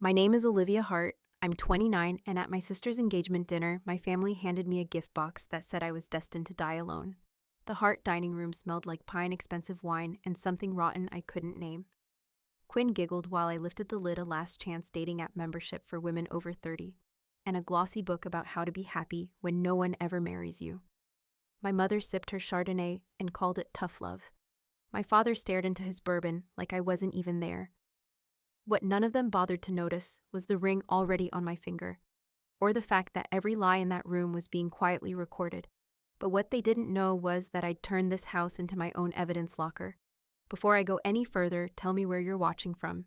My name is Olivia Hart. I'm 29, and at my sister's engagement dinner, my family handed me a gift box that said I was destined to die alone. The Hart dining room smelled like pine expensive wine and something rotten I couldn't name. Quinn giggled while I lifted the lid a last chance dating app membership for women over 30, and a glossy book about how to be happy when no one ever marries you. My mother sipped her Chardonnay and called it tough love. My father stared into his bourbon like I wasn't even there. What none of them bothered to notice was the ring already on my finger, or the fact that every lie in that room was being quietly recorded. But what they didn't know was that I'd turned this house into my own evidence locker. Before I go any further, tell me where you're watching from,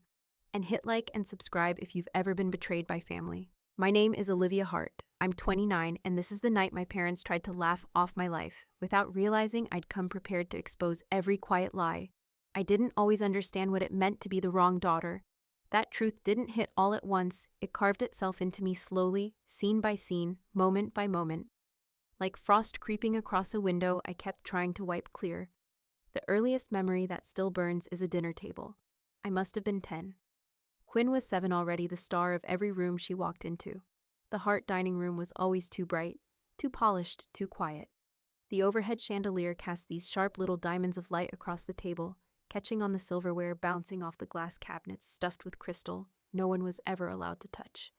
and hit like and subscribe if you've ever been betrayed by family. My name is Olivia Hart. I'm 29, and this is the night my parents tried to laugh off my life, without realizing I'd come prepared to expose every quiet lie. I didn't always understand what it meant to be the wrong daughter. That truth didn't hit all at once. It carved itself into me slowly, scene by scene, moment by moment. Like frost creeping across a window I kept trying to wipe clear. The earliest memory that still burns is a dinner table. I must have been 10. Quinn was 7 already, the star of every room she walked into. The Hart dining room was always too bright, too polished, too quiet. The overhead chandelier cast these sharp little diamonds of light across the table, catching on the silverware, bouncing off the glass cabinets stuffed with crystal no one was ever allowed to touch.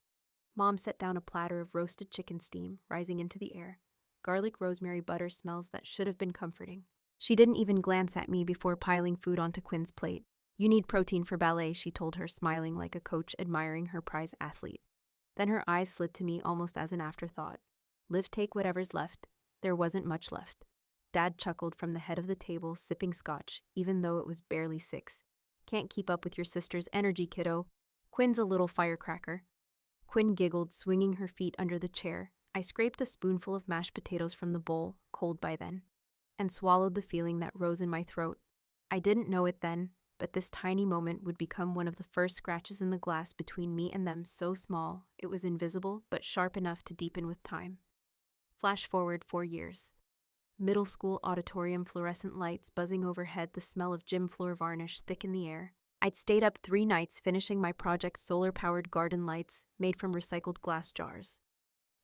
Mom set down a platter of roasted chicken steam, rising into the air. Garlic rosemary butter smells that should have been comforting. She didn't even glance at me before piling food onto Quinn's plate. "You need protein for ballet," she told her, smiling like a coach admiring her prize athlete. Then her eyes slid to me almost as an afterthought. "Liv, take whatever's left." There wasn't much left. Dad chuckled from the head of the table, sipping scotch, even though it was barely 6. "Can't keep up with your sister's energy, kiddo. Quinn's a little firecracker." Quinn giggled, swinging her feet under the chair. I scraped a spoonful of mashed potatoes from the bowl, cold by then, and swallowed the feeling that rose in my throat. I didn't know it then, but this tiny moment would become one of the first scratches in the glass between me and them, so small it was invisible but sharp enough to deepen with time. Flash forward 4 years. Middle school auditorium, fluorescent lights buzzing overhead, the smell of gym floor varnish thick in the air. I'd stayed up 3 nights finishing my project's solar-powered garden lights made from recycled glass jars.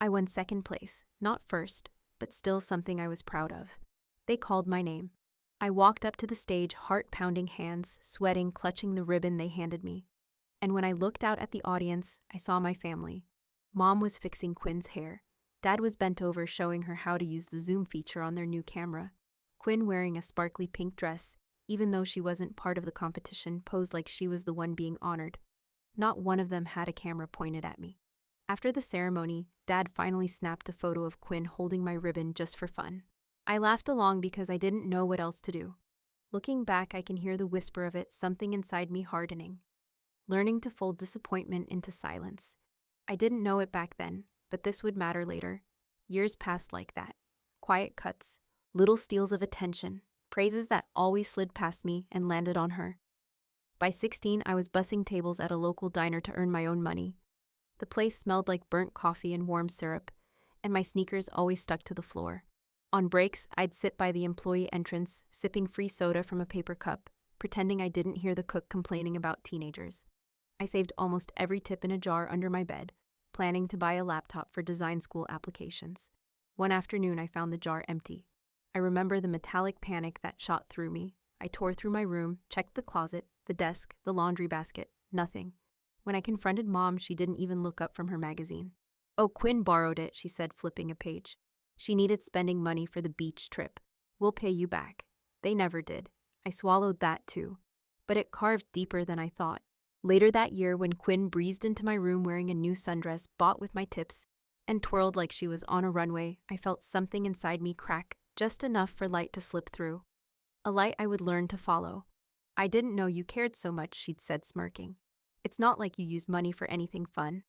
I won 2nd place, not first, but still something I was proud of. They called my name. I walked up to the stage, heart-pounding hands, sweating, clutching the ribbon they handed me. And when I looked out at the audience, I saw my family. Mom was fixing Quinn's hair. Dad was bent over showing her how to use the zoom feature on their new camera. Quinn, wearing a sparkly pink dress, even though she wasn't part of the competition, posed like she was the one being honored. Not one of them had a camera pointed at me. After the ceremony, Dad finally snapped a photo of Quinn holding my ribbon just for fun. I laughed along because I didn't know what else to do. Looking back, I can hear the whisper of it, something inside me hardening. Learning to fold disappointment into silence. I didn't know it back then, but this would matter later. Years passed like that. Quiet cuts, little steals of attention, praises that always slid past me and landed on her. By 16, I was bussing tables at a local diner to earn my own money. The place smelled like burnt coffee and warm syrup, and my sneakers always stuck to the floor. On breaks, I'd sit by the employee entrance, sipping free soda from a paper cup, pretending I didn't hear the cook complaining about teenagers. I saved almost every tip in a jar under my bed, planning to buy a laptop for design school applications. One afternoon, I found the jar empty. I remember the metallic panic that shot through me. I tore through my room, checked the closet, the desk, the laundry basket. Nothing. When I confronted Mom, she didn't even look up from her magazine. "Oh, Quinn borrowed it," she said, flipping a page. "She needed spending money for the beach trip. We'll pay you back." They never did. I swallowed that too. But it carved deeper than I thought. Later that year, when Quinn breezed into my room wearing a new sundress bought with my tips and twirled like she was on a runway, I felt something inside me crack, just enough for light to slip through. A light I would learn to follow. "I didn't know you cared so much," she'd said, smirking. "It's not like you use money for anything fun."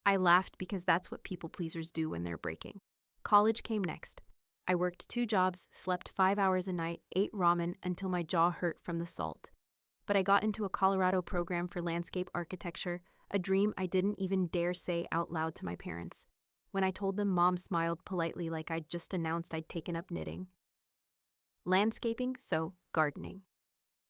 I laughed because that's what people pleasers do when they're breaking. College came next. I worked 2 jobs, slept 5 hours a night, ate ramen until my jaw hurt from the salt. But I got into a Colorado program for landscape architecture, a dream I didn't even dare say out loud to my parents. When I told them, Mom smiled politely like I'd just announced I'd taken up knitting. Landscaping, so gardening.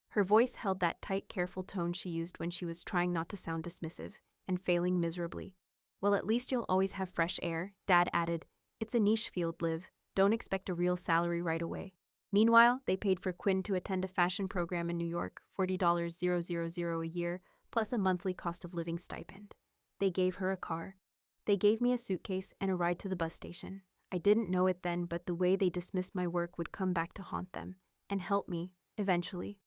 Her voice held that tight, careful tone she used when she was trying not to sound dismissive. and failing miserably. Well, at least you'll always have fresh air, Dad added. It's a niche field, Liv. Don't expect a real salary right away. Meanwhile, they paid for Quinn to attend a fashion program in New York, $40,000 a year, plus a monthly cost of living stipend. They gave her a car. They gave me a suitcase and a ride to the bus station. I didn't know it then, but the way they dismissed my work would come back to haunt them, and help me, eventually.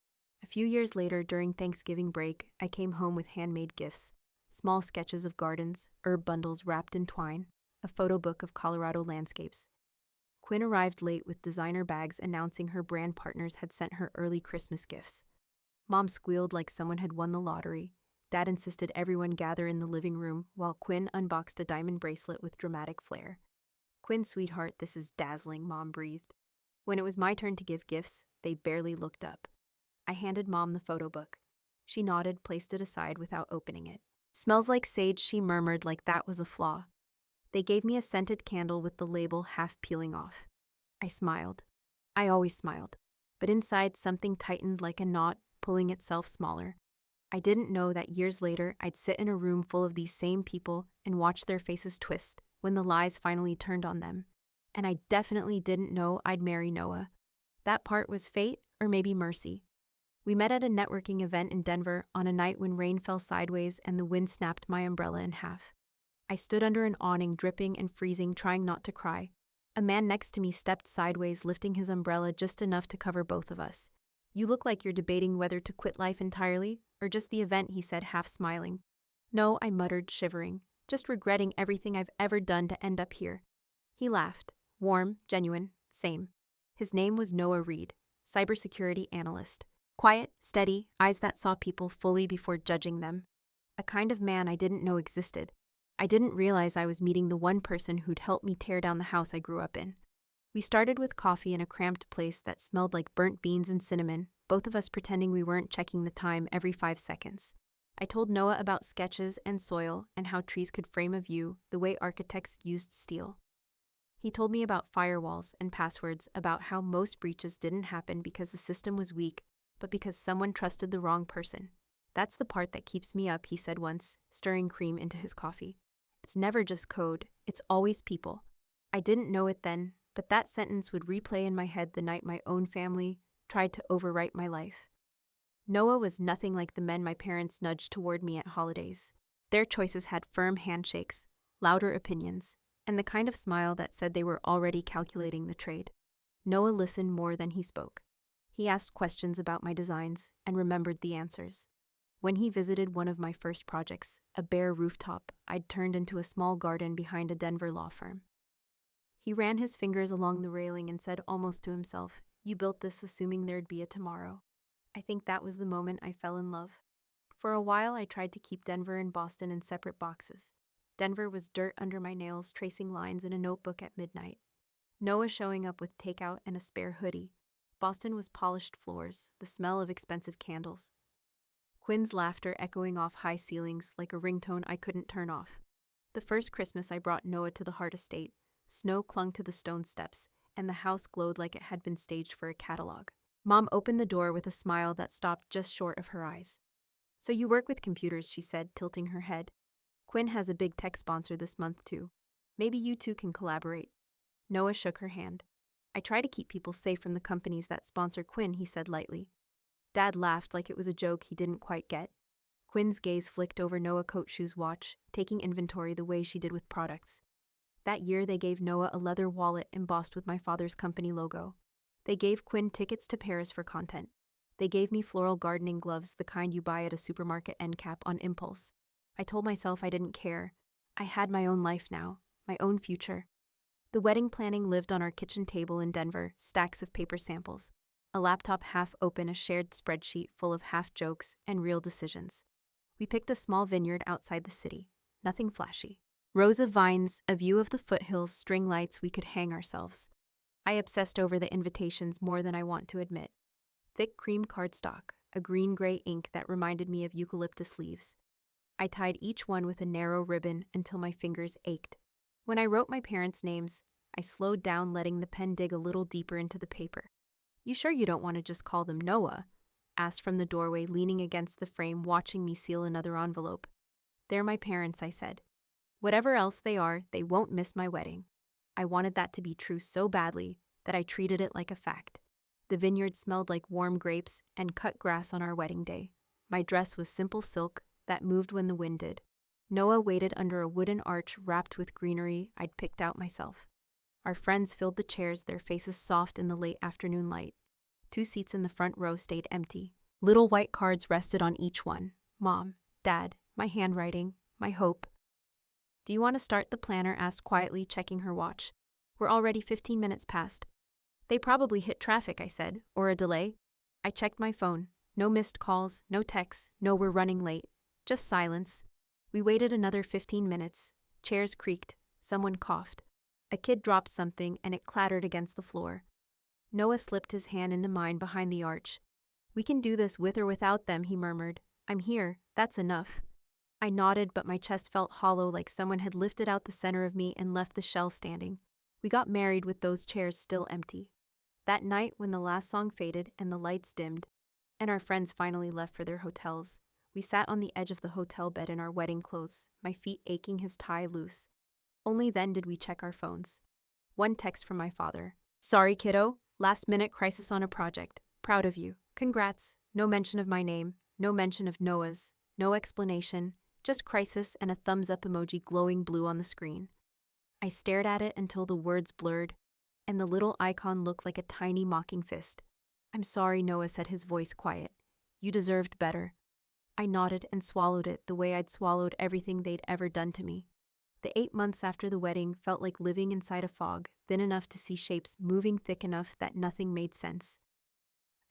A few years later, during Thanksgiving break, I came home with handmade gifts, small sketches of gardens, herb bundles wrapped in twine, a photo book of Colorado landscapes. Quinn arrived late with designer bags announcing her brand partners had sent her early Christmas gifts. Mom squealed like someone had won the lottery. Dad insisted everyone gather in the living room while Quinn unboxed a diamond bracelet with dramatic flair. Quinn, sweetheart, this is dazzling, Mom breathed. When it was my turn to give gifts, they barely looked up. I handed Mom the photo book. She nodded, placed it aside without opening it. Smells like sage, she murmured like that was a flaw. They gave me a scented candle with the label half peeling off. I smiled. I always smiled. But inside something tightened like a knot, pulling itself smaller. I didn't know that years later I'd sit in a room full of these same people and watch their faces twist when the lies finally turned on them. And I definitely didn't know I'd marry Noah. That part was fate or maybe mercy. We met at a networking event in Denver on a night when rain fell sideways and the wind snapped my umbrella in half. I stood under an awning, dripping and freezing, trying not to cry. A man next to me stepped sideways, lifting his umbrella just enough to cover both of us. You look like you're debating whether to quit life entirely, or just the event, he said, half smiling. No, I muttered, shivering, just regretting everything I've ever done to end up here. He laughed, warm, genuine, same. His name was Noah Reed, cybersecurity analyst. Quiet, steady, eyes that saw people fully before judging them. A kind of man I didn't know existed. I didn't realize I was meeting the one person who'd helped me tear down the house I grew up in. We started with coffee in a cramped place that smelled like burnt beans and cinnamon, both of us pretending we weren't checking the time every 5 seconds. I told Noah about sketches and soil and how trees could frame a view the way architects used steel. He told me about firewalls and passwords, about how most breaches didn't happen because the system was weak, but because someone trusted the wrong person. That's the part that keeps me up, he said once, stirring cream into his coffee. It's never just code, it's always people. I didn't know it then, but that sentence would replay in my head the night my own family tried to overwrite my life. Noah was nothing like the men my parents nudged toward me at holidays. Their choices had firm handshakes, louder opinions, and the kind of smile that said they were already calculating the trade. Noah listened more than he spoke. He asked questions about my designs and remembered the answers. When he visited one of my first projects, a bare rooftop I'd turned into a small garden behind a Denver law firm. He ran his fingers along the railing and said almost to himself, "You built this assuming there'd be a tomorrow." I think that was the moment I fell in love. For a while, I tried to keep Denver and Boston in separate boxes. Denver was dirt under my nails, tracing lines in a notebook at midnight. Noah showing up with takeout and a spare hoodie. Boston was polished floors, the smell of expensive candles. Quinn's laughter echoing off high ceilings like a ringtone I couldn't turn off. The first Christmas I brought Noah to the Hart estate. Snow clung to the stone steps, and the house glowed like it had been staged for a catalog. Mom opened the door with a smile that stopped just short of her eyes. "So you work with computers," she said, tilting her head. "Quinn has a big tech sponsor this month, too. Maybe you two can collaborate." Noah shook her hand. "I try to keep people safe from the companies that sponsor Quinn," he said lightly. Dad laughed like it was a joke he didn't quite get. Quinn's gaze flicked over Noah Coatshoe's watch, taking inventory the way she did with products. That year, they gave Noah a leather wallet embossed with my father's company logo. They gave Quinn tickets to Paris for content. They gave me floral gardening gloves, the kind you buy at a supermarket end cap on impulse. I told myself I didn't care. I had my own life now, my own future. The wedding planning lived on our kitchen table in Denver, stacks of paper samples. A laptop half open, a shared spreadsheet full of half jokes and real decisions. We picked a small vineyard outside the city. Nothing flashy. Rows of vines, a view of the foothills, string lights we could hang ourselves. I obsessed over the invitations more than I want to admit. Thick cream cardstock, a green-gray ink that reminded me of eucalyptus leaves. I tied each one with a narrow ribbon until my fingers ached. When I wrote my parents' names, I slowed down, letting the pen dig a little deeper into the paper. "You sure you don't want to just call them Noah?" asked from the doorway, leaning against the frame, watching me seal another envelope. They're my parents, I said. Whatever else they are, they won't miss my wedding. I wanted that to be true so badly that I treated it like a fact. The vineyard smelled like warm grapes and cut grass on our wedding day. My dress was simple silk that moved when the wind did. Noah waited under a wooden arch wrapped with greenery I'd picked out myself. Our friends filled the chairs, their faces soft in the late afternoon light. 2 seats in the front row stayed empty. Little white cards rested on each one. Mom, Dad, my handwriting, my hope. Do you want to start? The planner asked quietly, checking her watch. We're already 15 minutes past. They probably hit traffic, I said, or a delay. I checked my phone. No missed calls, no texts, no we're running late. Just silence. We waited another 15 minutes. Chairs creaked. Someone coughed. A kid dropped something and it clattered against the floor. Noah slipped his hand into mine behind the arch. We can do this with or without them, he murmured. I'm here, that's enough. I nodded, but my chest felt hollow, like someone had lifted out the center of me and left the shell standing. We got married with those chairs still empty. That night, when the last song faded and the lights dimmed, and our friends finally left for their hotels, we sat on the edge of the hotel bed in our wedding clothes, my feet aching, his tie loose. Only then did we check our phones. One text from my father. Sorry, kiddo. Last-minute crisis on a project. Proud of you. Congrats. No mention of my name. No mention of Noah's. No explanation. Just crisis and a thumbs-up emoji glowing blue on the screen. I stared at it until the words blurred, and the little icon looked like a tiny mocking fist. I'm sorry, Noah said, his voice quiet. You deserved better. I nodded and swallowed it the way I'd swallowed everything they'd ever done to me. The 8 months after the wedding felt like living inside a fog, thin enough to see shapes moving, thick enough that nothing made sense.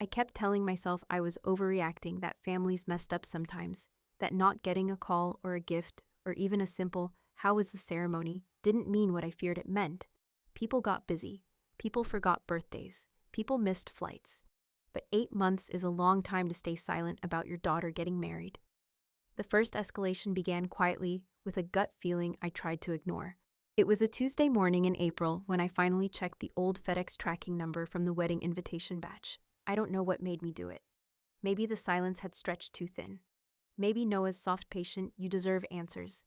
I kept telling myself I was overreacting, that families messed up sometimes, that not getting a call or a gift or even a simple, "How was the ceremony?" didn't mean what I feared it meant. People got busy. People forgot birthdays. People missed flights. But 8 months is a long time to stay silent about your daughter getting married. The first escalation began quietly, with a gut feeling I tried to ignore. It was a Tuesday morning in April when I finally checked the old FedEx tracking number from the wedding invitation batch. I don't know what made me do it. Maybe the silence had stretched too thin. Maybe Noah's soft patient, "You deserve answers."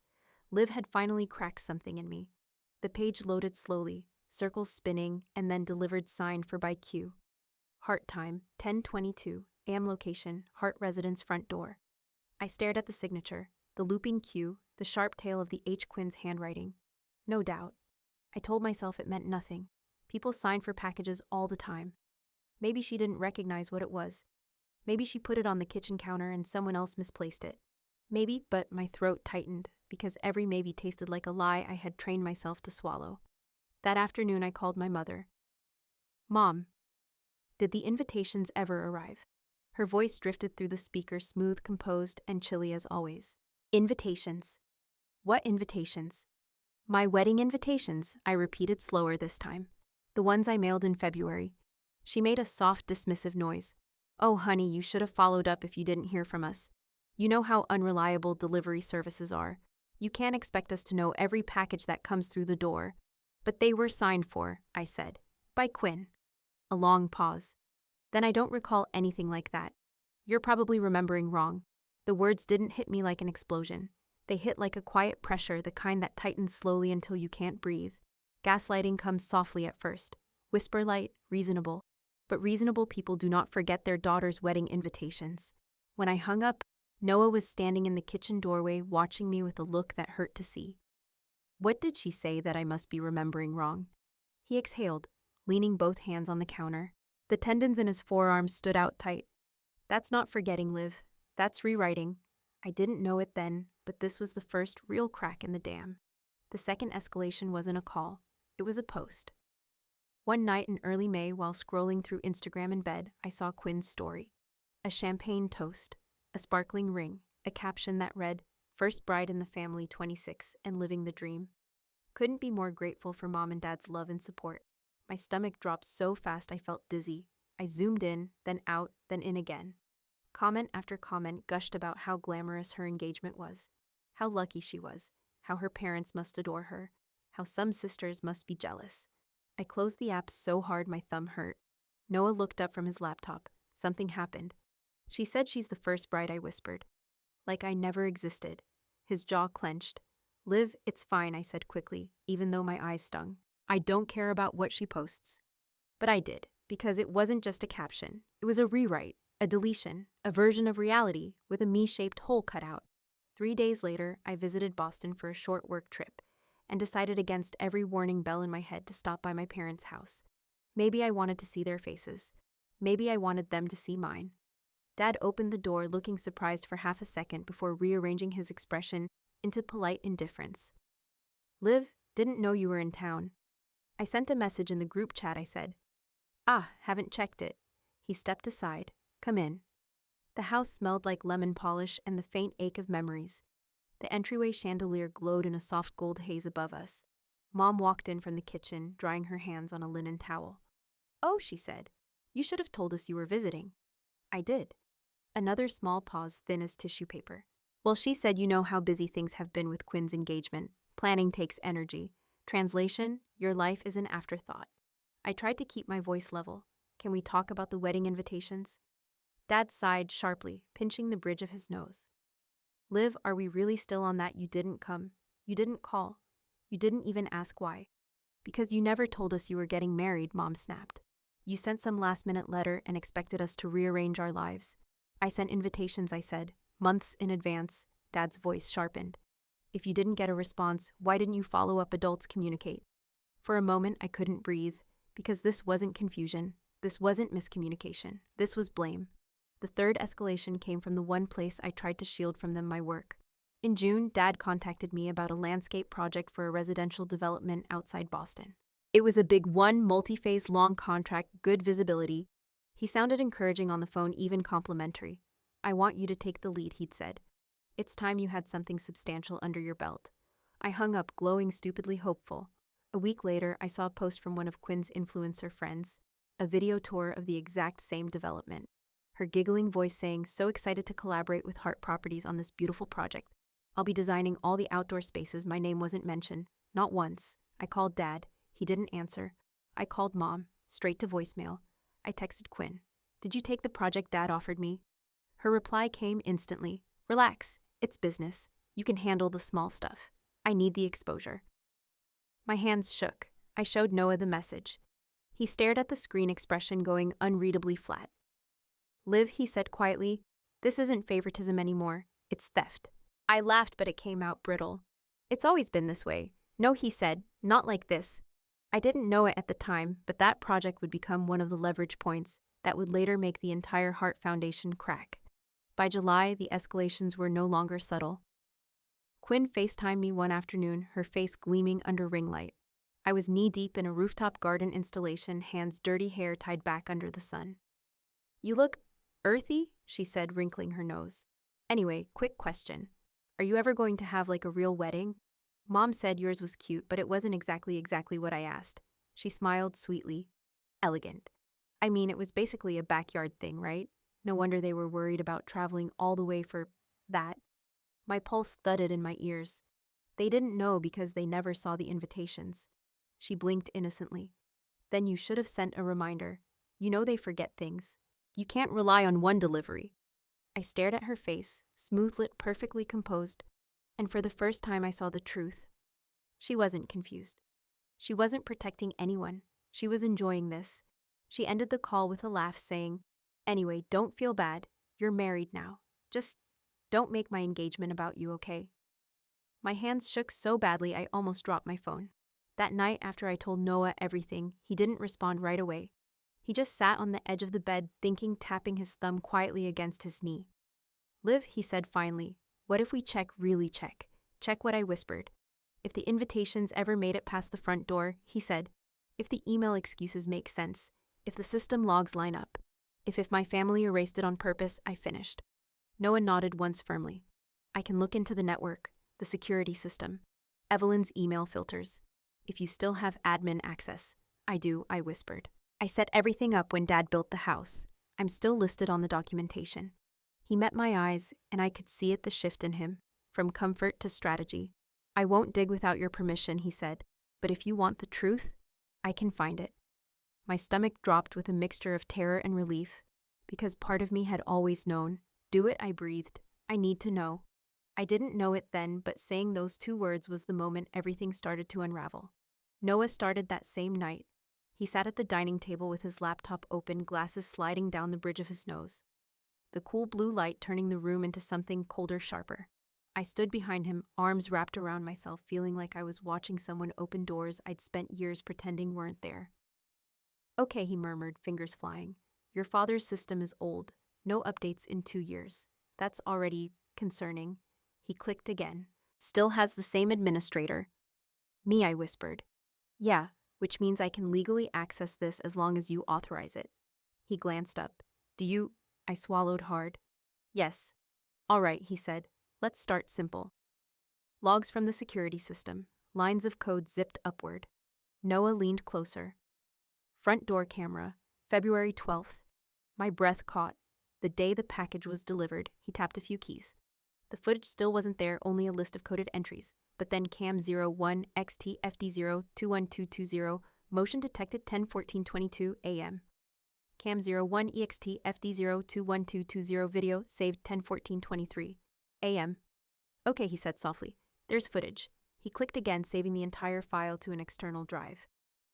Liv had finally cracked something in me. The page loaded slowly, circles spinning, and then delivered signed for by Q. Heart time, 10:22, AM location, Heart residence front door. I stared at the signature, the looping Q, the sharp tail of the H. Quinn's handwriting. No doubt. I told myself it meant nothing. People signed for packages all the time. Maybe she didn't recognize what it was. Maybe she put it on the kitchen counter and someone else misplaced it. Maybe, but my throat tightened, because every maybe tasted like a lie I had trained myself to swallow. That afternoon I called my mother. Mom, did the invitations ever arrive? Her voice drifted through the speaker, smooth, composed, and chilly as always. Invitations. What invitations? My wedding invitations, I repeated slower this time. The ones I mailed in February. She made a soft, dismissive noise. Oh, honey, you should have followed up if you didn't hear from us. You know how unreliable delivery services are. You can't expect us to know every package that comes through the door. But they were signed for, I said. By Quinn. A long pause. Then I don't recall anything like that. You're probably remembering wrong. The words didn't hit me like an explosion. They hit like a quiet pressure, the kind that tightens slowly until you can't breathe. Gaslighting comes softly at first. Whisper light, reasonable. But reasonable people do not forget their daughter's wedding invitations. When I hung up, Noah was standing in the kitchen doorway watching me with a look that hurt to see. What did she say that I must be remembering wrong? He exhaled, leaning both hands on the counter. The tendons in his forearms stood out tight. That's not forgetting, Liv. That's rewriting. I didn't know it then, but this was the first real crack in the dam. The second escalation wasn't a call. It was a post. One night in early May, while scrolling through Instagram in bed, I saw Quinn's story. A champagne toast, a sparkling ring, a caption that read, "First bride in the family, 26, and living the dream." Couldn't be more grateful for Mom and Dad's love and support. My stomach dropped so fast I felt dizzy. I zoomed in, then out, then in again. Comment after comment gushed about how glamorous her engagement was, how lucky she was, how her parents must adore her, how some sisters must be jealous. I closed the app so hard my thumb hurt. Noah looked up from his laptop. Something happened. She said she's the first bride, I whispered. Like I never existed. His jaw clenched. Liv, it's fine, I said quickly, even though my eyes stung. I don't care about what she posts. But I did, because it wasn't just a caption. It was a rewrite, a deletion, a version of reality with a me-shaped hole cut out. 3 days later, I visited Boston for a short work trip and decided against every warning bell in my head to stop by my parents' house. Maybe I wanted to see their faces. Maybe I wanted them to see mine. Dad opened the door, looking surprised for half a second before rearranging his expression into polite indifference. Liv, didn't know you were in town. I sent a message in the group chat, I said. Ah, haven't checked it. He stepped aside. Come in. The house smelled like lemon polish and the faint ache of memories. The entryway chandelier glowed in a soft gold haze above us. Mom walked in from the kitchen, drying her hands on a linen towel. Oh, she said. You should have told us you were visiting. I did. Another small pause, thin as tissue paper. Well, she said you know how busy things have been with Quinn's engagement. Planning takes energy. Translation, your life is an afterthought. I tried to keep my voice level. Can we talk about the wedding invitations? Dad sighed sharply, pinching the bridge of his nose. Liv, are we really still on that you didn't come? You didn't call. You didn't even ask why. Because you never told us you were getting married, Mom snapped. You sent some last-minute letter and expected us to rearrange our lives. I sent invitations, I said, months in advance. Dad's voice sharpened. If you didn't get a response, why didn't you follow up? Adults communicate. For a moment, I couldn't breathe, because this wasn't confusion. This wasn't miscommunication. This was blame. The third escalation came from the one place I tried to shield from them, my work. In June, Dad contacted me about a landscape project for a residential development outside Boston. It was a big multi-phase long contract, good visibility. He sounded encouraging on the phone, even complimentary. I want you to take the lead, he'd said. It's time you had something substantial under your belt. I hung up, glowing, stupidly hopeful. A week later, I saw a post from one of Quinn's influencer friends, a video tour of the exact same development. Her giggling voice saying, so excited to collaborate with Hart Properties on this beautiful project. I'll be designing all the outdoor spaces. My name wasn't mentioned. Not once. I called Dad. He didn't answer. I called Mom, straight to voicemail. I texted Quinn. Did you take the project Dad offered me? Her reply came instantly. Relax. It's business. You can handle the small stuff. I need the exposure. My hands shook. I showed Noah the message. He stared at the screen, expression going unreadably flat. Liv, he said quietly, this isn't favoritism anymore. It's theft. I laughed, but it came out brittle. It's always been this way. No, he said, not like this. I didn't know it at the time, but that project would become one of the leverage points that would later make the entire Hart Foundation crack. By July, the escalations were no longer subtle. Quinn FaceTimed me one afternoon, her face gleaming under ring light. I was knee-deep in a rooftop garden installation, hands dirty, hair tied back under the sun. You look earthy, she said, wrinkling her nose. Anyway, quick question. Are you ever going to have like a real wedding? Mom said yours was cute, but it wasn't exactly what I asked. She smiled sweetly. Elegant. I mean, it was basically a backyard thing, right? No wonder they were worried about traveling all the way for that. My pulse thudded in my ears. They didn't know because they never saw the invitations. She blinked innocently. Then you should have sent a reminder. You know they forget things. You can't rely on one delivery. I stared at her face, smooth-lit, perfectly composed, and for the first time I saw the truth. She wasn't confused. She wasn't protecting anyone. She was enjoying this. She ended the call with a laugh, saying, Anyway, don't feel bad. You're married now. Just don't make my engagement about you, okay? My hands shook so badly I almost dropped my phone. That night, after I told Noah everything, he didn't respond right away. He just sat on the edge of the bed, thinking, tapping his thumb quietly against his knee. Liv, he said finally, what if we really check? Check what I whispered. If the invitations ever made it past the front door, he said, if the email excuses make sense, if the system logs line up, if my family erased it on purpose, I finished. Noah nodded once firmly. I can look into the network, the security system, Evelyn's email filters. If you still have admin access. I do, I whispered. I set everything up when Dad built the house. I'm still listed on the documentation. He met my eyes, and I could see it, the shift in him, from comfort to strategy. I won't dig without your permission, he said, but if you want the truth, I can find it. My stomach dropped with a mixture of terror and relief, because part of me had always known. Do it, I breathed. I need to know. I didn't know it then, but saying those 2 words was the moment everything started to unravel. Noah started that same night. He sat at the dining table with his laptop open, glasses sliding down the bridge of his nose. The cool blue light turning the room into something colder, sharper. I stood behind him, arms wrapped around myself, feeling like I was watching someone open doors I'd spent years pretending weren't there. Okay, he murmured, fingers flying. Your father's system is old. No updates in 2 years. That's already concerning. He clicked again. Still has the same administrator. Me, I whispered. Yeah, which means I can legally access this as long as you authorize it. He glanced up. Do you? I swallowed hard. Yes. All right, he said. Let's start simple. Logs from the security system. Lines of code zipped upward. Noah leaned closer. Front door camera. February 12th. My breath caught. The day the package was delivered, he tapped a few keys. The footage still wasn't there, only a list of coded entries. But then cam 01 xt fd0 21220, motion detected 10:14:22 a.m. Cam 01 ext fd0 21220, video saved 10:14:23 a.m. Okay, he said softly. There's footage. He clicked again, saving the entire file to an external drive.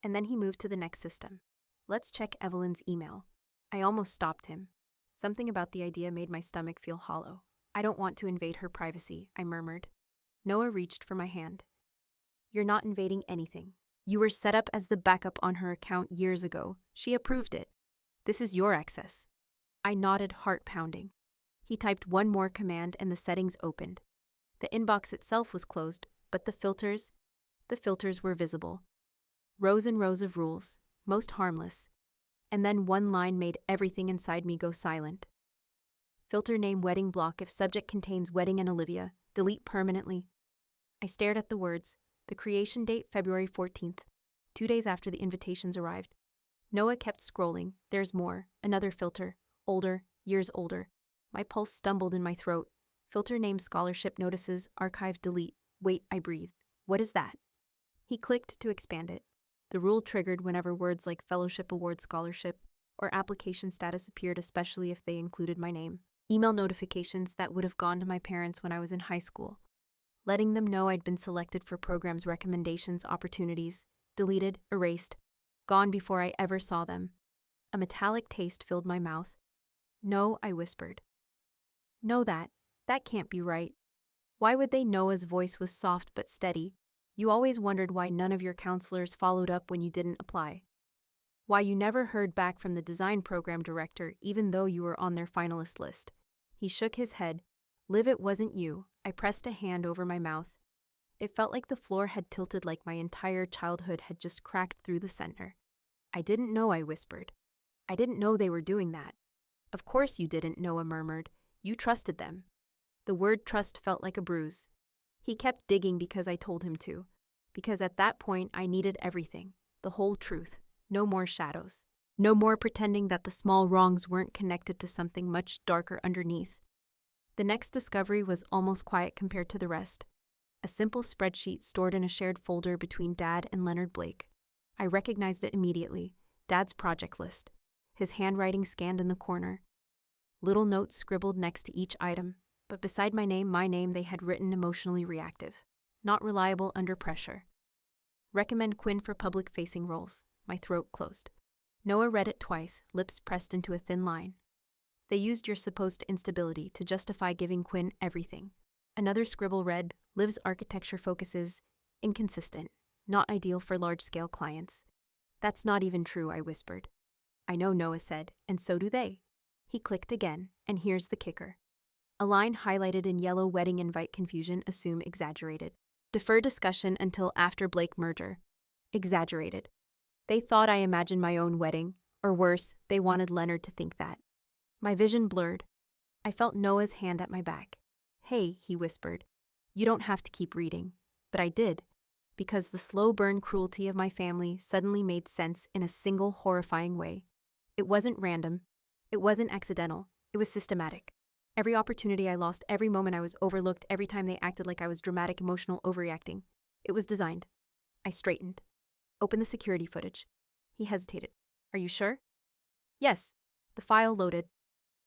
And then he moved to the next system. Let's check Evelyn's email. I almost stopped him. Something about the idea made my stomach feel hollow. I don't want to invade her privacy, I murmured. Noah reached for my hand. You're not invading anything. You were set up as the backup on her account years ago. She approved it. This is your access. I nodded, heart pounding. He typed one more command and the settings opened. The inbox itself was closed, but the filters were visible. Rows and rows of rules, most harmless. And then one line made everything inside me go silent. Filter name wedding block if subject contains wedding and Olivia. Delete permanently. I stared at the words. The creation date, February 14th. 2 days after the invitations arrived. Noah kept scrolling. There's more. Another filter. Older. Years older. My pulse stumbled in my throat. Filter name scholarship notices. Archive delete. Wait, I breathed. What is that? He clicked to expand it. The rule triggered whenever words like fellowship award scholarship or application status appeared, especially if they included my name. Email notifications that would have gone to my parents when I was in high school, letting them know I'd been selected for programs, recommendations, opportunities, deleted, erased, gone before I ever saw them. A metallic taste filled my mouth. No, I whispered. No, that can't be right. Why would they? Noah's voice was soft but steady. You always wondered why none of your counselors followed up when you didn't apply. Why you never heard back from the design program director even though you were on their finalist list. He shook his head. Liv, it wasn't you. I pressed a hand over my mouth. It felt like the floor had tilted, like my entire childhood had just cracked through the center. I didn't know, I whispered. I didn't know they were doing that. Of course you didn't, Noah murmured. You trusted them. The word trust felt like a bruise. He kept digging because I told him to. Because at that point I needed everything. The whole truth. No more shadows. No more pretending that the small wrongs weren't connected to something much darker underneath. The next discovery was almost quiet compared to the rest. A simple spreadsheet stored in a shared folder between Dad and Leonard Blake. I recognized it immediately. Dad's project list. His handwriting scanned in the corner. Little notes scribbled next to each item, but beside my name they had written emotionally reactive. Not reliable under pressure. Recommend Quinn for public-facing roles. My throat closed. Noah read it twice, lips pressed into a thin line. They used your supposed instability to justify giving Quinn everything. Another scribble read, Liv's architecture focuses inconsistent, not ideal for large-scale clients. That's not even true, I whispered. I know, Noah said, and so do they. He clicked again, and here's the kicker. A line highlighted in yellow, wedding invite confusion, assume exaggerated. Defer discussion until after Blake merger. Exaggerated. They thought I imagined my own wedding, or worse, they wanted Leonard to think that. My vision blurred. I felt Noah's hand at my back. Hey, he whispered. You don't have to keep reading. But I did, because the slow burn cruelty of my family suddenly made sense in a single horrifying way. It wasn't random. It wasn't accidental. It was systematic. Every opportunity I lost, every moment I was overlooked, every time they acted like I was dramatic, emotional, overreacting. It was designed. I straightened. Open the security footage. He hesitated. Are you sure? Yes. The file loaded.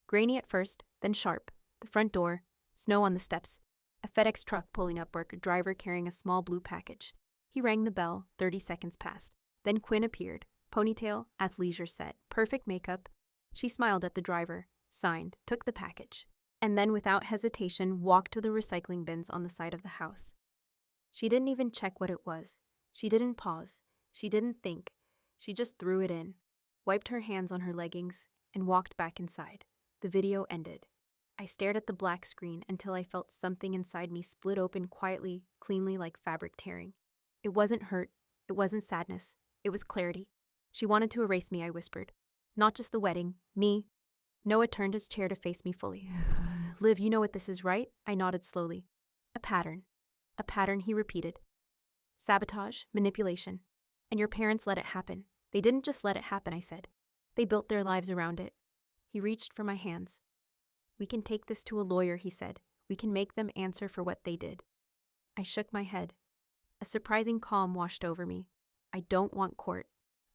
Grainy at first, then sharp. The front door. Snow on the steps. A FedEx truck pulling up, a driver carrying a small blue package. He rang the bell. 30 seconds passed. Then Quinn appeared. Ponytail, athleisure set, perfect makeup. She smiled at the driver, signed, took the package, and then without hesitation walked to the recycling bins on the side of the house. She didn't even check what it was. She didn't pause. She didn't think. She just threw it in, wiped her hands on her leggings, and walked back inside. The video ended. I stared at the black screen until I felt something inside me split open quietly, cleanly, like fabric tearing. It wasn't hurt. It wasn't sadness. It was clarity. She wanted to erase me, I whispered. Not just the wedding, me. Noah turned his chair to face me fully. Liv, you know what this is, right? I nodded slowly. A pattern. A pattern, he repeated. Sabotage, manipulation. And your parents let it happen. They didn't just let it happen, I said. They built their lives around it. He reached for my hands. We can take this to a lawyer, he said. We can make them answer for what they did. I shook my head. A surprising calm washed over me. I don't want court.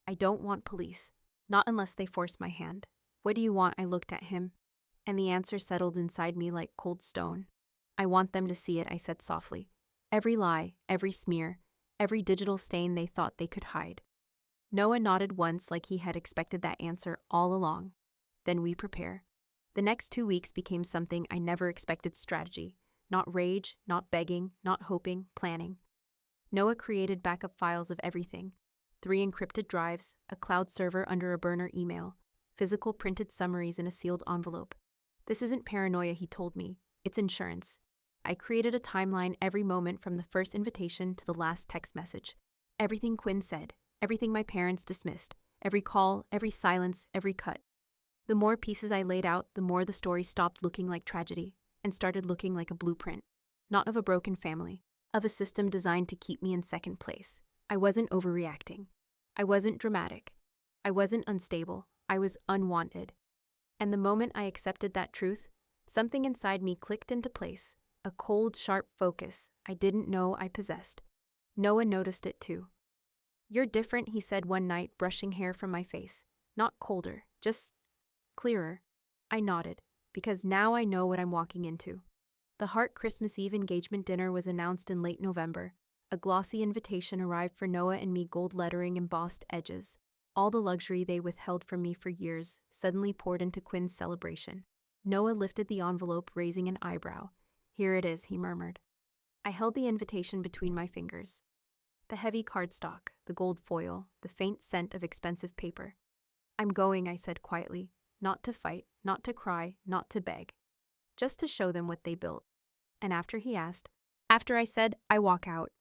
I don't want police. Not unless they force my hand. What do you want? I looked at him, and the answer settled inside me like cold stone. I want them to see it, I said softly. Every lie, every smear, every digital stain they thought they could hide. Noah nodded once like he had expected that answer all along. Then we prepare. The next 2 weeks became something I never expected: strategy. Not rage, not begging, not hoping, planning. Noah created backup files of everything. 3 encrypted drives, a cloud server under a burner email, physical printed summaries in a sealed envelope. This isn't paranoia, he told me. It's insurance. I created a timeline every moment from the first invitation to the last text message. Everything Quinn said, everything my parents dismissed, every call, every silence, every cut. The more pieces I laid out, the more the story stopped looking like tragedy and started looking like a blueprint. Not of a broken family, of a system designed to keep me in second place. I wasn't overreacting. I wasn't dramatic. I wasn't unstable. I was unwanted. And the moment I accepted that truth, something inside me clicked into place, a cold, sharp focus I didn't know I possessed. Noah noticed it too. You're different, he said one night, brushing hair from my face. Not colder, just clearer. I nodded, because now I know what I'm walking into. The Hart Christmas Eve engagement dinner was announced in late November. A glossy invitation arrived for Noah and me, gold lettering, embossed edges. All the luxury they withheld from me for years suddenly poured into Quinn's celebration. Noah lifted the envelope, raising an eyebrow. Here it is, he murmured. I held the invitation between my fingers. The heavy cardstock, the gold foil, the faint scent of expensive paper. I'm going, I said quietly. Not to fight, not to cry, not to beg. Just to show them what they built. And after I said, I walk out.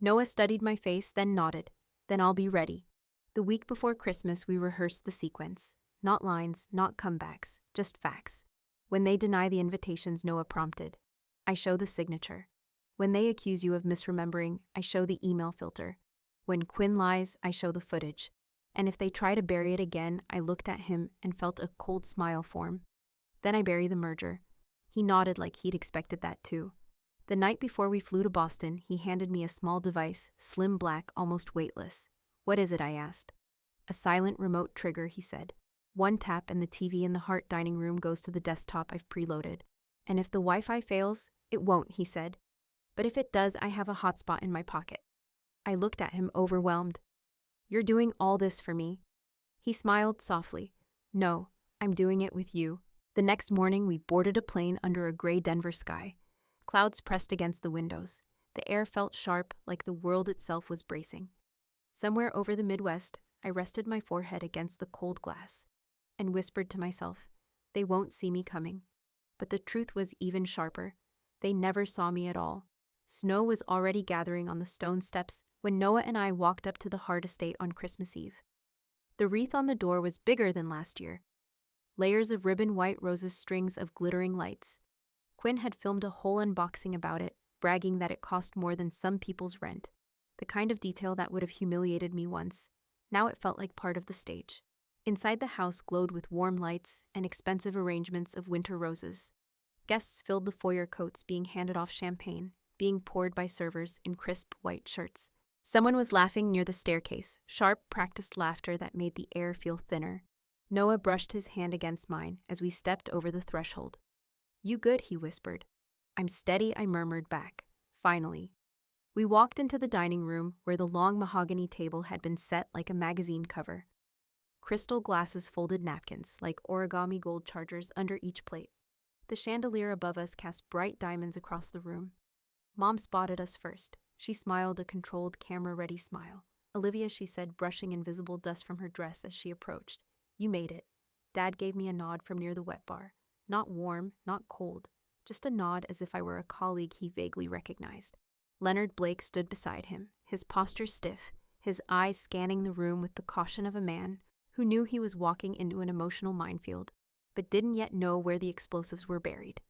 Noah studied my face, then nodded. Then I'll be ready. The week before Christmas, we rehearsed the sequence. Not lines, not comebacks, just facts. When they deny the invitations, Noah prompted. I show the signature. When they accuse you of misremembering, I show the email filter. When Quinn lies, I show the footage. And if they try to bury it again, I looked at him and felt a cold smile form. Then I bury the merger. He nodded like he'd expected that too. The night before we flew to Boston, he handed me a small device, slim, black, almost weightless. What is it? I asked. A silent remote trigger, he said. One tap and the TV in the Hart dining room goes to the desktop I've preloaded. And if the Wi-Fi fails, it won't, he said. But if it does, I have a hotspot in my pocket. I looked at him, overwhelmed. You're doing all this for me? He smiled softly. No, I'm doing it with you. The next morning, we boarded a plane under a gray Denver sky. Clouds pressed against the windows. The air felt sharp, like the world itself was bracing. Somewhere over the Midwest, I rested my forehead against the cold glass and whispered to myself, they won't see me coming. But the truth was even sharper. They never saw me at all. Snow was already gathering on the stone steps when Noah and I walked up to the Hart estate on Christmas Eve. The wreath on the door was bigger than last year. Layers of ribbon, white roses, strings of glittering lights. Quinn had filmed a whole unboxing about it, bragging that it cost more than some people's rent. The kind of detail that would have humiliated me once. Now it felt like part of the stage. Inside the house glowed with warm lights and expensive arrangements of winter roses. Guests filled the foyer, coats being handed off, champagne being poured by servers in crisp white shirts. Someone was laughing near the staircase, sharp, practiced laughter that made the air feel thinner. Noah brushed his hand against mine as we stepped over the threshold. You good, he whispered. I'm steady, I murmured back. Finally. We walked into the dining room where the long mahogany table had been set like a magazine cover. Crystal glasses folded napkins like origami gold chargers under each plate. The chandelier above us cast bright diamonds across the room. Mom spotted us first. She smiled a controlled, camera-ready smile. Olivia, she said, brushing invisible dust from her dress as she approached. You made it. Dad gave me a nod from near the wet bar. Not warm, not cold. Just a nod as if I were a colleague he vaguely recognized. Leonard Blake stood beside him, his posture stiff, his eyes scanning the room with the caution of a man who knew he was walking into an emotional minefield, but didn't yet know where the explosives were buried.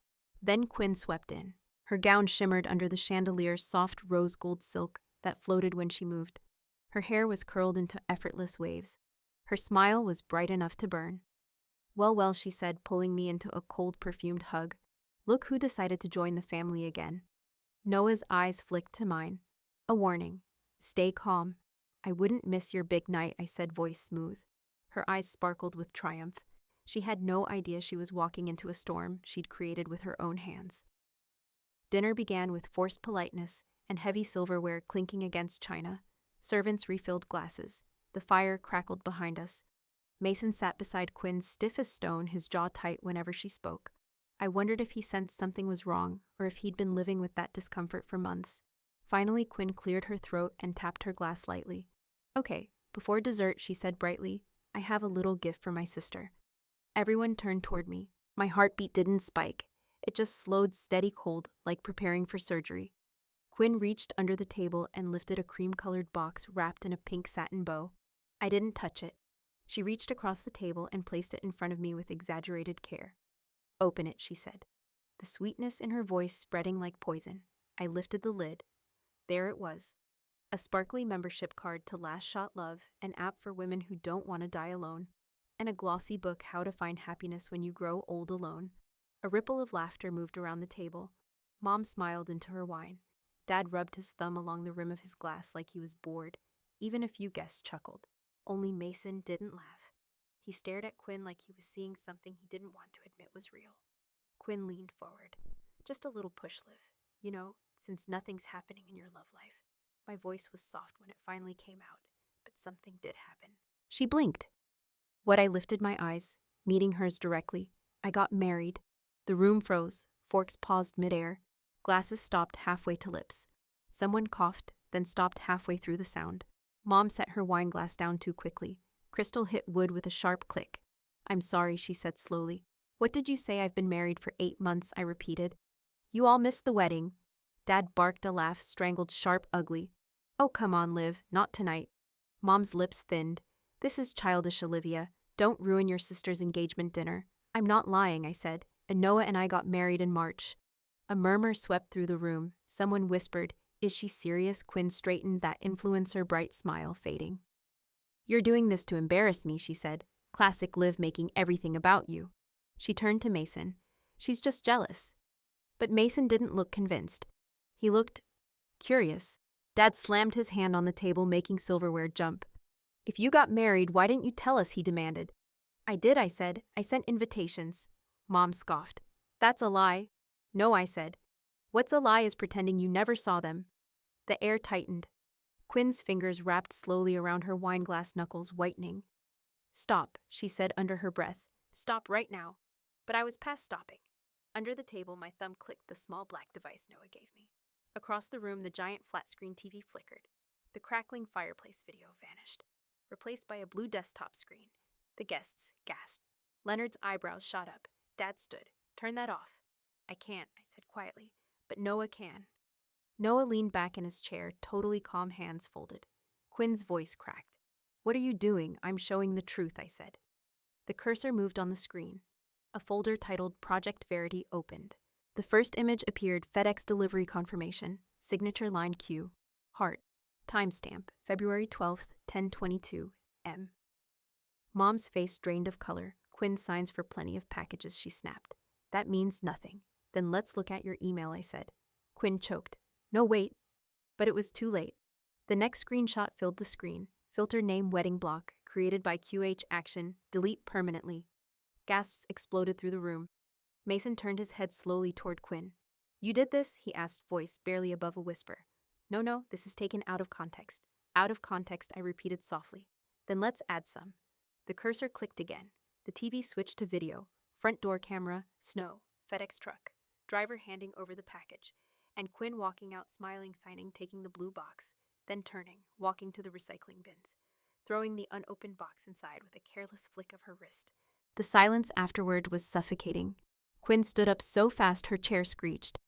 Then Quinn swept in. Her gown shimmered under the chandelier's soft rose gold silk that floated when she moved. Her hair was curled into effortless waves. Her smile was bright enough to burn. Well, well, she said, pulling me into a cold, perfumed hug. Look who decided to join the family again. Noah's eyes flicked to mine. A warning. Stay calm. I wouldn't miss your big night, I said, voice smooth. Her eyes sparkled with triumph. She had no idea she was walking into a storm she'd created with her own hands. Dinner began with forced politeness and heavy silverware clinking against china. Servants refilled glasses. The fire crackled behind us. Mason sat beside Quinn, stiff as stone, his jaw tight whenever she spoke. I wondered if he sensed something was wrong, or if he'd been living with that discomfort for months. Finally, Quinn cleared her throat and tapped her glass lightly. Okay, before dessert, she said brightly, I have a little gift for my sister. Everyone turned toward me. My heartbeat didn't spike. It just slowed steady cold, like preparing for surgery. Quinn reached under the table and lifted a cream-colored box wrapped in a pink satin bow. I didn't touch it. She reached across the table and placed it in front of me with exaggerated care. Open it, she said. The sweetness in her voice spreading like poison. I lifted the lid. There it was. A sparkly membership card to Last Shot Love, an app for women who don't want to die alone, and a glossy book, How to Find Happiness When You Grow Old Alone. A ripple of laughter moved around the table. Mom smiled into her wine. Dad rubbed his thumb along the rim of his glass like he was bored. Even a few guests chuckled. Only Mason didn't laugh. He stared at Quinn like he was seeing something he didn't want to admit was real. Quinn leaned forward. Just a little push, Liv. You know, since nothing's happening in your love life. My voice was soft when it finally came out, but something did happen. She blinked. What? I lifted my eyes, meeting hers directly. I got married. The room froze. Forks paused midair. Glasses stopped halfway to lips. Someone coughed, then stopped halfway through the sound. Mom set her wine glass down too quickly. Crystal hit wood with a sharp click. I'm sorry, she said slowly. What did you say? I've been married for 8 months, I repeated. You all missed the wedding. Dad barked a laugh, strangled sharp, ugly. Oh, come on, Liv, not tonight. Mom's lips thinned. This is childish, Olivia. Don't ruin your sister's engagement dinner. I'm not lying, I said, and Noah and I got married in March. A murmur swept through the room. Someone whispered, Is she serious? Quinn straightened, that influencer bright smile fading. You're doing this to embarrass me, she said. Classic Liv making everything about you. She turned to Mason. She's just jealous. But Mason didn't look convinced. He looked curious. Dad slammed his hand on the table, making silverware jump. If you got married, why didn't you tell us? He demanded. I did, I said. I sent invitations. Mom scoffed. That's a lie. No, I said. What's a lie is pretending you never saw them. The air tightened. Quinn's fingers wrapped slowly around her wineglass knuckles, whitening. Stop, she said under her breath. Stop right now. But I was past stopping. Under the table, my thumb clicked the small black device Noah gave me. Across the room, the giant flat-screen TV flickered. The crackling fireplace video vanished, replaced by a blue desktop screen. The guests gasped. Leonard's eyebrows shot up. Dad stood. Turn that off. I can't, I said quietly, but Noah can. Noah leaned back in his chair, totally calm, hands folded. Quinn's voice cracked. What are you doing? I'm showing the truth, I said. The cursor moved on the screen. A folder titled Project Verity opened. The first image appeared: FedEx delivery confirmation, signature line Q, heart, timestamp, February 12th, 10:22 M. Mom's face drained of color. Quinn signs for plenty of packages, she snapped. That means nothing. Then let's look at your email, I said. Quinn choked. No, wait. But it was too late. The next screenshot filled the screen. Filter name wedding block, created by QH Action, delete permanently. Gasps exploded through the room. Mason turned his head slowly toward Quinn. You did this? He asked, voice barely above a whisper. No, this is taken out of context. Out of context, I repeated softly. Then let's add some. The cursor clicked again. The TV switched to video. Front door camera, snow, FedEx truck, driver handing over the package, and Quinn walking out smiling, signing, taking the blue box, then turning, walking to the recycling bins, throwing the unopened box inside with a careless flick of her wrist. The silence afterward was suffocating. Quinn stood up so fast her chair screeched.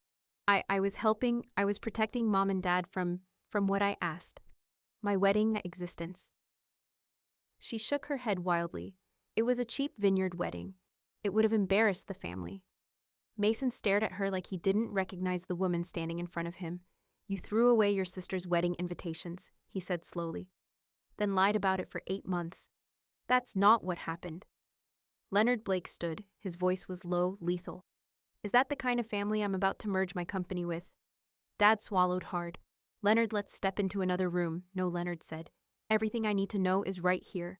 I was protecting Mom and Dad from what I asked. My wedding existence. She shook her head wildly. It was a cheap vineyard wedding. It would have embarrassed the family. Mason stared at her like he didn't recognize the woman standing in front of him. You threw away your sister's wedding invitations, he said slowly. Then lied about it for 8 months. That's not what happened. Leonard Blake stood. His voice was low, lethal. Is that the kind of family I'm about to merge my company with? Dad swallowed hard. Leonard, let's step into another room. No, Leonard said. Everything I need to know is right here.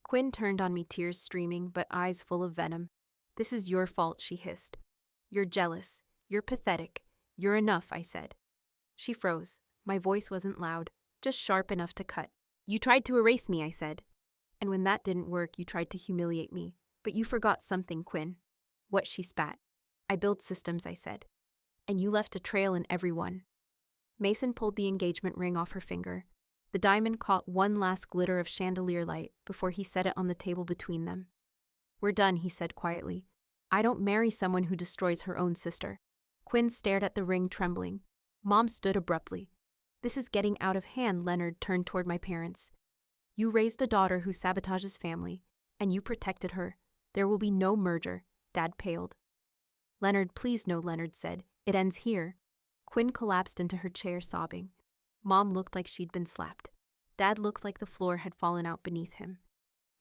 Quinn turned on me, tears streaming, but eyes full of venom. This is your fault, she hissed. You're jealous. You're pathetic. You're enough, I said. She froze. My voice wasn't loud, just sharp enough to cut. You tried to erase me, I said. And when that didn't work, you tried to humiliate me. But you forgot something, Quinn. What? She spat. I build systems, I said. And you left a trail in everyone. Mason pulled the engagement ring off her finger. The diamond caught one last glitter of chandelier light before he set it on the table between them. We're done, he said quietly. I don't marry someone who destroys her own sister. Quinn stared at the ring, trembling. Mom stood abruptly. This is getting out of hand. Leonard turned toward my parents. You raised a daughter who sabotages family, and you protected her. There will be no merger. Dad paled. Leonard, please no, Leonard said. It ends here. Quinn collapsed into her chair, sobbing. Mom looked like she'd been slapped. Dad looked like the floor had fallen out beneath him.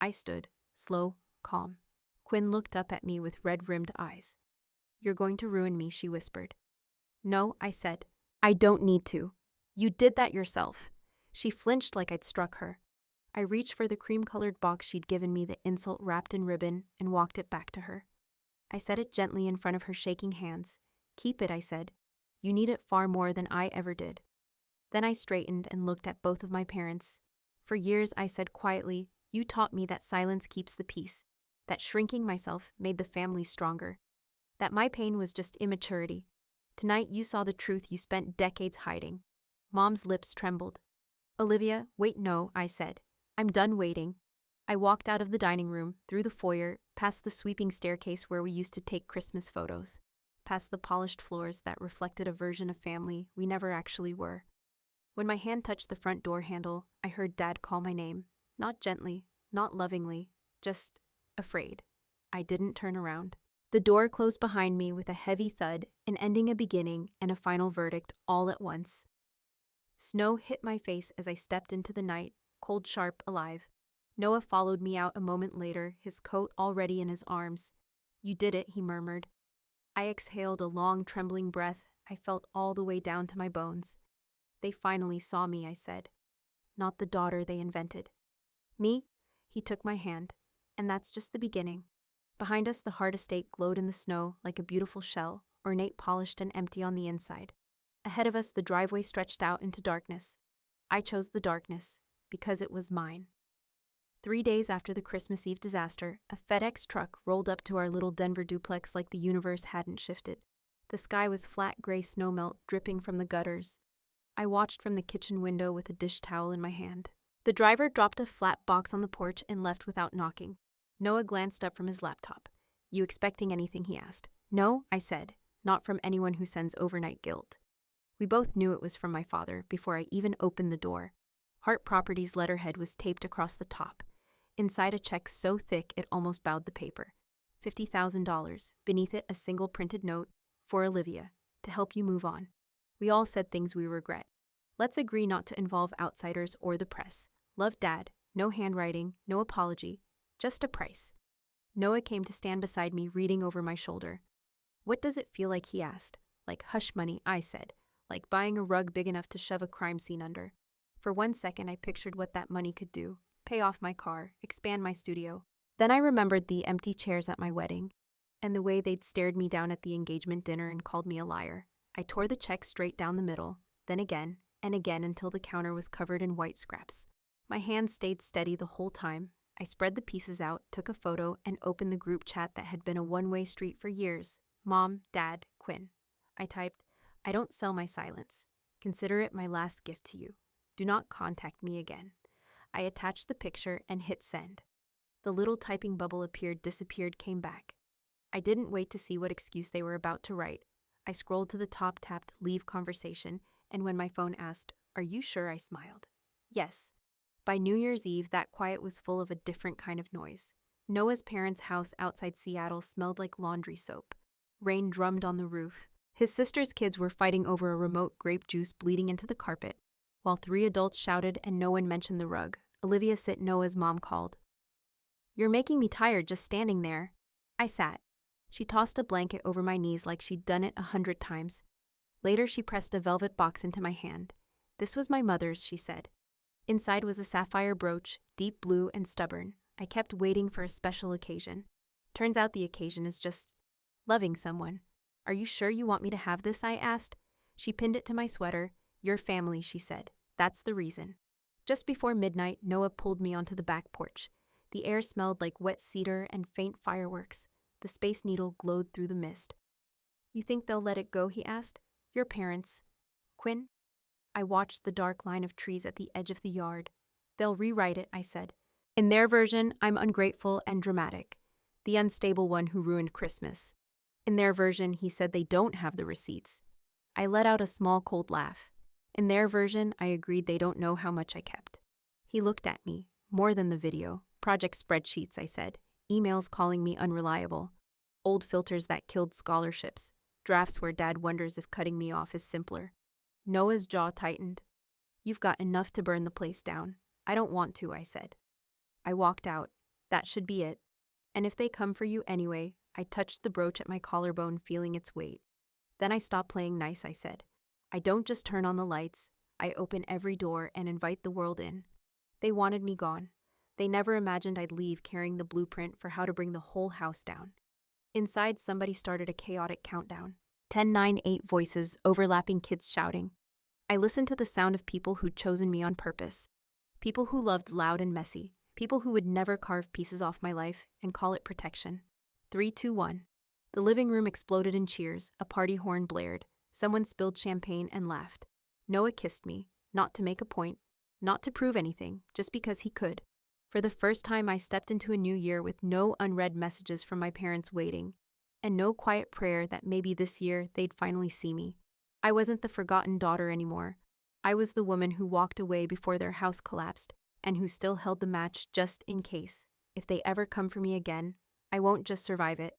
I stood, slow, calm. Quinn looked up at me with red-rimmed eyes. You're going to ruin me, she whispered. No, I said. I don't need to. You did that yourself. She flinched like I'd struck her. I reached for the cream-colored box she'd given me, the insult wrapped in ribbon, and walked it back to her. I set it gently in front of her shaking hands. Keep it, I said. You need it far more than I ever did. Then I straightened and looked at both of my parents. For years, I said quietly, you taught me that silence keeps the peace, that shrinking myself made the family stronger, that my pain was just immaturity. Tonight you saw the truth you spent decades hiding. Mom's lips trembled. Olivia, wait, no, I said. I'm done waiting. I walked out of the dining room, through the foyer, past the sweeping staircase where we used to take Christmas photos, past the polished floors that reflected a version of family we never actually were. When my hand touched the front door handle, I heard Dad call my name, not gently, not lovingly, just afraid. I didn't turn around. The door closed behind me with a heavy thud, an ending, a beginning, and a final verdict all at once. Snow hit my face as I stepped into the night, cold, sharp, alive. Noah followed me out a moment later, his coat already in his arms. You did it, he murmured. I exhaled a long, trembling breath I felt all the way down to my bones. They finally saw me, I said. Not the daughter they invented. Me? He took my hand. And that's just the beginning. Behind us, the Hart estate glowed in the snow like a beautiful shell, ornate, polished, and empty on the inside. Ahead of us, the driveway stretched out into darkness. I chose the darkness because it was mine. 3 days after the Christmas Eve disaster, a FedEx truck rolled up to our little Denver duplex like the universe hadn't shifted. The sky was flat gray snowmelt dripping from the gutters. I watched from the kitchen window with a dish towel in my hand. The driver dropped a flat box on the porch and left without knocking. Noah glanced up from his laptop. You expecting anything, he asked. No, I said, not from anyone who sends overnight guilt. We both knew it was from my father before I even opened the door. Hart Properties' letterhead was taped across the top. Inside, a check so thick it almost bowed the paper. $50,000. Beneath it, a single printed note, for Olivia, to help you move on. We all said things we regret. Let's agree not to involve outsiders or the press. Love, Dad. No handwriting, no apology, just a price. Noah came to stand beside me, reading over my shoulder. What does it feel like, he asked. Like hush money, I said. Like buying a rug big enough to shove a crime scene under. For 1 second, I pictured what that money could do. Pay off my car, expand my studio. Then I remembered the empty chairs at my wedding, and the way they'd stared me down at the engagement dinner and called me a liar. I tore the check straight down the middle, then again and again until the counter was covered in white scraps. My hand stayed steady the whole time. I spread the pieces out, took a photo, and opened the group chat that had been a one-way street for years. Mom, Dad, Quinn. I typed, I don't sell my silence. Consider it my last gift to you. Do not contact me again. I attached the picture and hit send. The little typing bubble appeared, disappeared, came back. I didn't wait to see what excuse they were about to write. I scrolled to the top, tapped leave conversation, and when my phone asked, are you sure? I smiled. Yes. By New Year's Eve, that quiet was full of a different kind of noise. Noah's parents' house outside Seattle smelled like laundry soap. Rain drummed on the roof. His sister's kids were fighting over a remote grape juice bleeding into the carpet, while 3 adults shouted and no one mentioned the rug. Olivia Sit, Noah's mom, called. You're making me tired just standing there. I sat. She tossed a blanket over my knees like she'd done it 100 times. Later, she pressed a velvet box into my hand. This was my mother's, she said. Inside was a sapphire brooch, deep blue and stubborn. I kept waiting for a special occasion. Turns out the occasion is just loving someone. Are you sure you want me to have this? I asked. She pinned it to my sweater. Your family, she said. That's the reason. Just before midnight, Noah pulled me onto the back porch. The air smelled like wet cedar and faint fireworks. The Space Needle glowed through the mist. You think they'll let it go? He asked. Your parents. Quinn? I watched the dark line of trees at the edge of the yard. They'll rewrite it, I said. In their version, I'm ungrateful and dramatic. The unstable one who ruined Christmas. In their version, he said they don't have the receipts. I let out a small cold laugh. In their version, I agreed they don't know how much I kept. He looked at me. More than the video. Project spreadsheets, I said. Emails calling me unreliable. Old filters that killed scholarships. Drafts where Dad wonders if cutting me off is simpler. Noah's jaw tightened. You've got enough to burn the place down. I don't want to, I said. I walked out. That should be it. And if they come for you anyway, I touched the brooch at my collarbone, feeling its weight. Then I stopped playing nice, I said. I don't just turn on the lights. I open every door and invite the world in. They wanted me gone. They never imagined I'd leave carrying the blueprint for how to bring the whole house down. Inside, somebody started a chaotic countdown. 10, 9, 8 voices, overlapping, kids shouting. I listened to the sound of people who'd chosen me on purpose. People who loved loud and messy. People who would never carve pieces off my life and call it protection. 3, 2, 1. The living room exploded in cheers. A party horn blared. Someone spilled champagne and laughed. Noah kissed me, not to make a point, not to prove anything, just because he could. For the first time, I stepped into a new year with no unread messages from my parents waiting, and no quiet prayer that maybe this year they'd finally see me. I wasn't the forgotten daughter anymore. I was the woman who walked away before their house collapsed, and who still held the match just in case. If they ever come for me again, I won't just survive it,